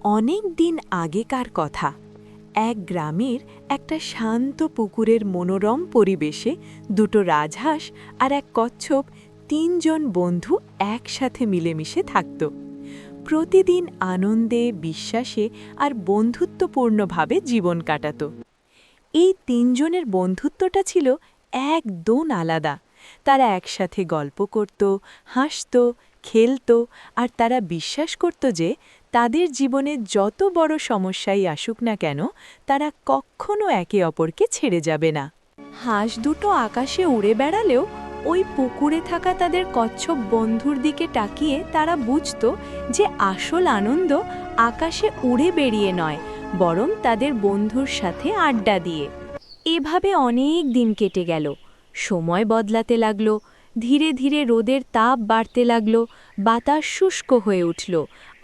অনেক দিন আগেকার কথা। এক গ্রামের একটা শান্ত পুকুরের মনোরম পরিবেশে দুটো রাজহাঁস আর এক কচ্ছপ তিনজন বন্ধু একসাথে মিলেমিশে থাকত। প্রতিদিন আনন্দে, বিশ্বাসে আর বন্ধুত্বপূর্ণভাবে জীবন কাটাত। এই তিনজনের বন্ধুত্বটা ছিল একদম আলাদা। তারা একসাথে গল্প করত, হাসত, খেলত, আর তারা বিশ্বাস করত যে তাদের জীবনে যত বড় সমস্যাই আসুক না কেন, তারা কখনো একে অপরকে ছেড়ে যাবে না। হাঁস দুটো আকাশে উড়ে বেড়ালেও ওই পুকুরে থাকা তাদের কচ্ছপ বন্ধুর দিকে তাকিয়ে তারা বুঝত যে আসল আনন্দ আকাশে উড়ে বেরিয়ে নয়, বরং তাদের বন্ধুর সাথে আড্ডা দিয়ে। এভাবে অনেক দিন কেটে গেল। সময় বদলাতে লাগল, ধীরে ধীরে রোদের তাপ বাড়তে লাগল, বাতাস শুষ্ক হয়ে উঠল,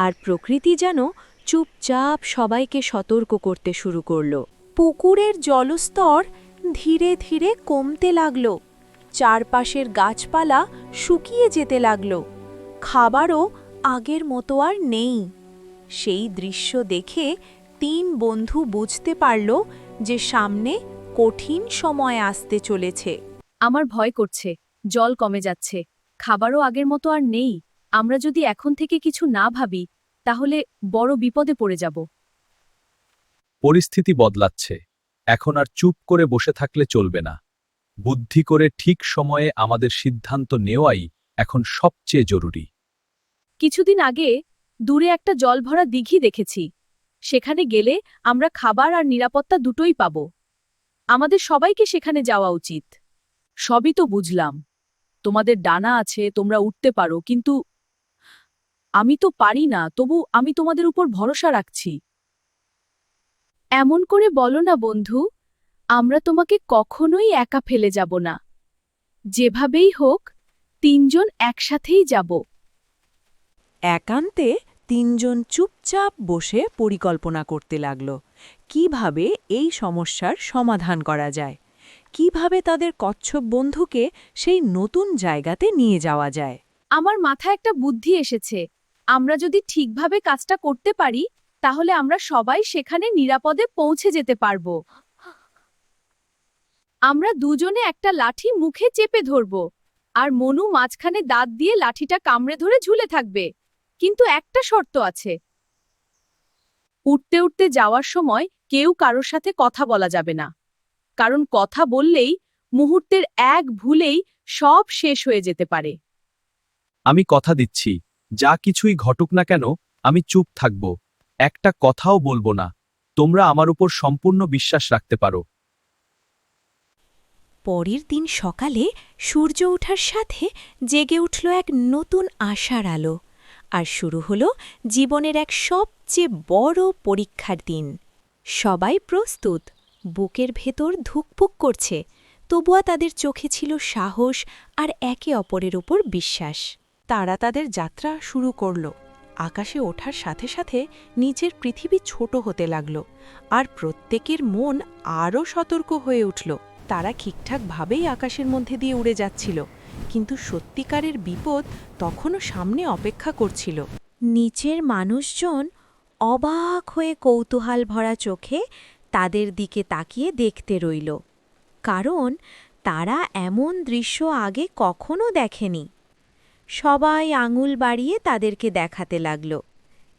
আর প্রকৃতি যেন চুপচাপ সবাইকে সতর্ক করতে শুরু করল। পুকুরের জলস্তর ধীরে ধীরে কমতে লাগল, চারপাশের গাছপালা শুকিয়ে যেতে লাগল, খাবারও আগের মতো আর নেই। সেই দৃশ্য দেখে তিন বন্ধু বুঝতে পারল যে সামনে কঠিন সময় আসতে চলেছে। আমার ভয় করছে, জল কমে যাচ্ছে, খাবারও আগের মতো আর নেই। আমরা যদি এখন থেকে কিছু না ভাবি, তাহলে বড় বিপদে পড়ে যাব। পরিস্থিতি বদলাচ্ছে, এখন আর চুপ করে বসে থাকলে চলবে না। বুদ্ধি করে ঠিক সময়ে আমাদের সিদ্ধান্ত নেওয়াই এখন সবচেয়ে জরুরি। কিছুদিন আগে দূরে একটা জলভরা দিঘি দেখেছি। সেখানে গেলে আমরা খাবার আর নিরাপত্তা দুটোই পাব। আমাদের সবাইকে সেখানে যাওয়া উচিত। সবই তো বুঝলাম, তোমাদের ডানা আছে, তোমরা উঠতে পারো, কিন্তু আমি তো পারি না। তবু আমি তোমাদের উপর ভরসা রাখছি। এমন করে বলো না বন্ধু, আমরা তোমাকে কখনোই একা ফেলে যাব না। যেভাবেই হোক, তিনজন একসাথেই যাব। একান্তে তিনজন চুপচাপ বসে পরিকল্পনা করতে লাগল কিভাবে এই সমস্যার সমাধান করা যায়, কিভাবে তাদের কচ্ছপ বন্ধুকে সেই নতুন জায়গাতে নিয়ে যাওয়া যায়। আমার মাথায় একটা বুদ্ধি এসেছে। আমরা যদি ঠিকভাবে কাজটা করতে পারি, তাহলে আমরা সবাই সেখানে নিরাপদে পৌঁছে যেতে পারব। আমরা দুজনে একটা লাঠি মুখে চেপে ধরব, আর মনু মাঝখানে দাঁত দিয়ে লাঠিটা কামড়ে ধরে ঝুলে থাকবে। কিন্তু একটা শর্ত আছে। উঠতে উঠতে যাওয়ার সময় কেউ কারোর সাথে কথা বলা যাবে না, কারণ কথা বললেই মুহূর্তের এক ভুলেই সব শেষ হয়ে যেতে পারে। আমি কথা দিচ্ছি, যা কিছুই ঘটুক না কেন, আমি চুপ থাকব, একটা কথাও বলবো না। তোমরা আমার উপর সম্পূর্ণ বিশ্বাস রাখতে পারো। পরের দিন সকালে সূর্য ওঠার সাথে জেগে উঠল এক নতুন আশার আলো, আর শুরু হলো জীবনের এক সবচেয়ে বড় পরীক্ষার দিন। সবাই প্রস্তুত, বুকের ভেতর ধুকপুক করছে, তবুও তাদের চোখে ছিল সাহস আর একে অপরের ওপর বিশ্বাস। তারা তাদের যাত্রা শুরু করল। আকাশে ওঠার সাথে সাথে নিচের পৃথিবী ছোট হতে লাগল, আর প্রত্যেকের মন আরও সতর্ক হয়ে উঠল। তারা ঠিকঠাকভাবেই আকাশের মধ্যে দিয়ে উড়ে যাচ্ছিল, কিন্তু সত্যিকারের বিপদ তখনও সামনে অপেক্ষা করছিল। নিচের মানুষজন অবাক হয়ে কৌতূহল ভরা চোখে তাদের দিকে তাকিয়ে দেখতে রইল, কারণ তারা এমন দৃশ্য আগে কখনো দেখেনি। সবাই আঙুল বাড়িয়ে তাদেরকে দেখাতে লাগল।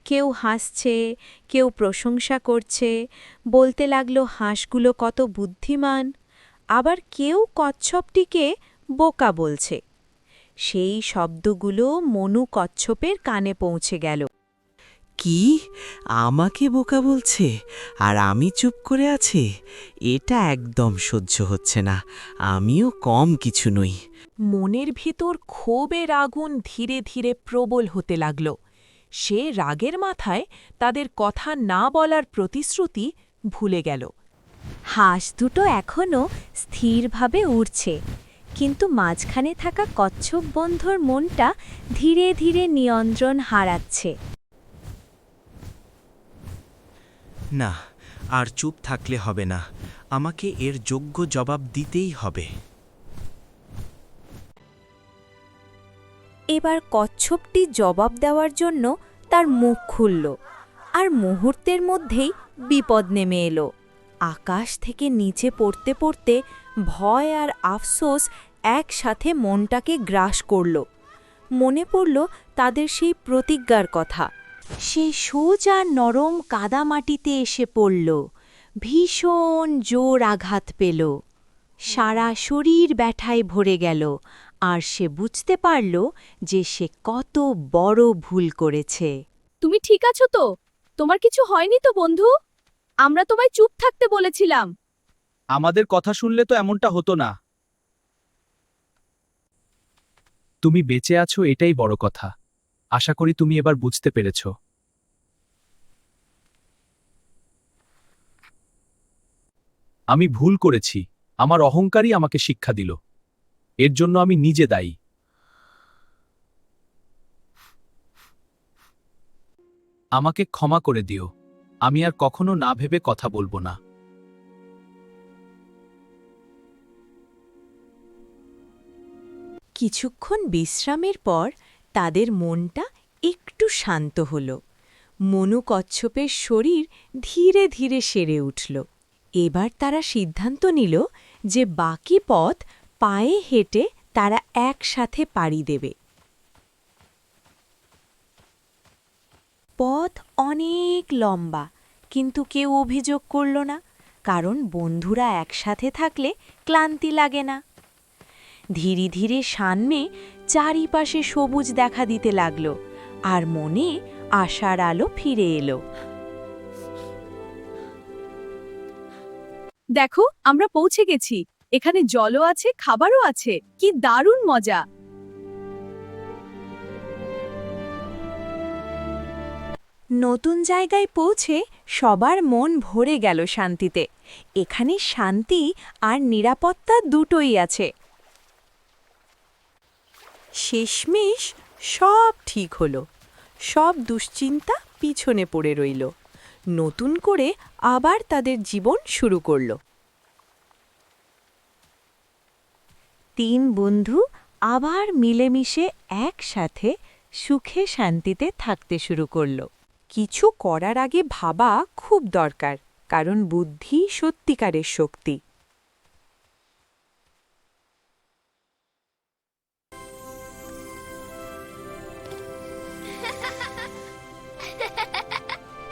কেউ হাসছে, কেউ প্রশংসা করছে, বলতে লাগল হাঁসগুলো কত বুদ্ধিমান, আবার কেউ কচ্ছপটিকে বোকা বলছে। সেই শব্দগুলো মনু কচ্ছপের কানে পৌঁছে গেল। কি, আমাকে বোকা বলছে আর আমি চুপ করে আছি? এটা একদম সহ্য হচ্ছে না। আমিও কম কিছু নই। মনের ভিতর ক্ষোভের আগুন ধীরে ধীরে প্রবল হতে লাগল। সে রাগের মাথায় তাদের কথা না বলার প্রতিশ্রুতি ভুলে গেল। হাঁস দুটো এখনও স্থিরভাবে উড়ছে, কিন্তু মাঝখানে থাকা কচ্ছপ বন্ধুর মনটা ধীরে ধীরে নিয়ন্ত্রণ হারাচ্ছে। না, আর চুপ থাকলে হবে না। আমাকে এর যোগ্য জবাব দিতেই হবে। এবার কচ্ছপটি জবাব দেওয়ার জন্য তার মুখ খুলল, আর মুহূর্তের মধ্যেই বিপদ নেমে এলো। আকাশ থেকে নিচে পড়তে পড়তে ভয় আর আফসোস একসাথে মনটাকে গ্রাস করল। মনে পড়ল তাদের সেই প্রতিজ্ঞার কথা। সেই সোজা নরম কাদামাটিতে এসে পড়ল, ভীষণ জোর আঘাত পেল। সারা শরীর ব্যথায় ভরে গেল, আর সে বুঝতে পারল যে সে কত বড় ভুল করেছে। তুমি ঠিক আছো তো? তোমার কিছু হয়নি তো বন্ধু? আমরা তোমায় চুপ থাকতে বলেছিলাম। আমাদের কথা শুনলে তো এমনটা হতো না। তুমি বেঁচে আছো, এটাই বড় কথা। আশা করি তুমি এবার বুঝতে পেরেছ। আমি ভুল করেছি। আমার অহংকারই আমাকে শিক্ষা দিল। এর জন্য আমি নিজে দায়ী। আমাকে ক্ষমা করে দিও। আমি আর কখনো না ভেবে কথা বলবো না। কিছুক্ষণ বিশ্রামের পর তাদের মনটা একটু শান্ত হল। মনু কচ্ছপের শরীর ধীরে ধীরে সেরে উঠল। এবার তারা সিদ্ধান্ত নিল যে বাকি পথ পায়ে হেঁটে তারা একসাথে পাড়ি দেবে। পথ অনেক লম্বা, কিন্তু কেউ অভিযোগ করল না, কারণ বন্ধুরা একসাথে থাকলে ক্লান্তি লাগে না। ধীরে ধীরে সামনে চারিপাশে সবুজ দেখা দিতে লাগল, আর মনে আশার আলো ফিরে এলো। দেখো, আমরা পৌঁছে গেছি। এখানে জলও আছে, খাবারও আছে। কি দারুণ মজা! নতুন জায়গায় পৌঁছে সবার মন ভরে গেল শান্তিতে। এখানে শান্তি আর নিরাপত্তা দুটোই আছে। শেষমেশ সব ঠিক হলো। সব দুশ্চিন্তা পিছনে পড়ে রইল। নতুন করে আবার তাদের জীবন শুরু করল। 3 বন্ধু আবার মিলেমিশে একসাথে সুখে শান্তিতে থাকতে শুরু করল। কিছু করার আগে ভাবা খুব দরকার, কারণ বুদ্ধি সত্যিকারের শক্তি।